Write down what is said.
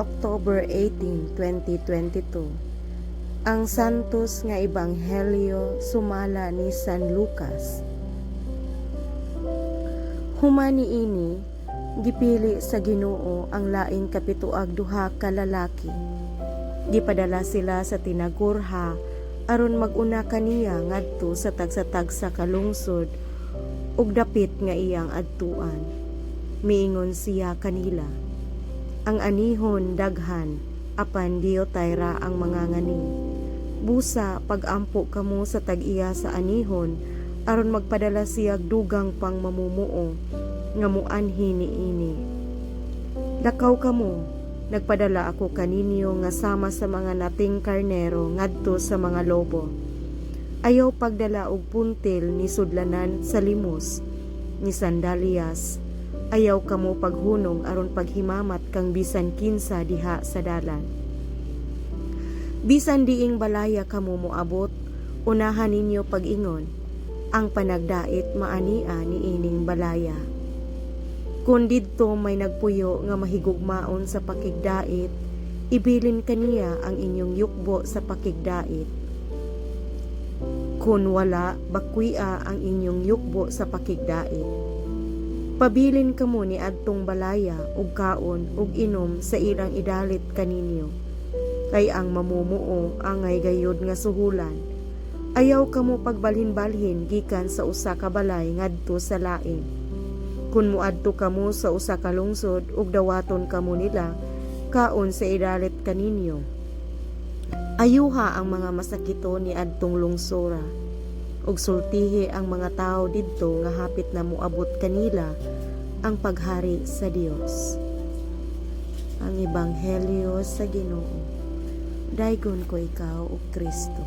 October 18, 2022. Ang santos nga ebanghelyo sumala ni San Lucas. Humani ini gipili sa Ginoo ang laing kapituag duha ka lalaki. Gipadala sila sa tinagurha aron maguna kaniya ngadto sa tagsa-tagsa ka lungsod ug dapit nga iyang adtuan. Miingon siya kanila, ang anihon daghan, apan diyo tayra ang mga ngani. Busa pag-ampo kamo sa tag-iya sa anihon, aron magpadala siya dugang pang mamumuo, nga muanhi ni ini. Lakaw kamo, nagpadala ako kaninyo nga sama sa mga nating karnero ngadto sa mga lobo. Ayaw pagdala og puntil ni sudlanan sa limos, ni sandalias, ayaw kamo paghunong aron paghimamat kang bisan kinsa diha sa dalan. Bisan diing balaya kamo moabot, unahan ninyo pag-ingon, ang panagdait maania ni ining balaya. Kung didto may nagpuyo nga mahigugmaon sa pakigdait, ibilin kaniya ang inyong yukbo sa pakigdait. Kung wala, bakwia ang inyong yukbo sa pakigdait. Pabilin kamo ni adtong balaya ug kaon ug inom sa ilang idalit kaninyo. Kay ang mamumuo angay gayod nga suhulan. Ayaw kamo pagbalhin-balhin gikan sa usa ka balay ngadto sa lain. Kun muadto kamo sa usa ka lungsod ug dawaton kamo nila kaon sa idalit kaninyo. Ayuha ang mga masakito ni adtong lungsura ug sultihi ang mga tao didto nga hapit na moabot kanila ang paghari sa Dios. Ang ebanghelyo sa Ginoo. Daygon ko ikaw, o Kristo.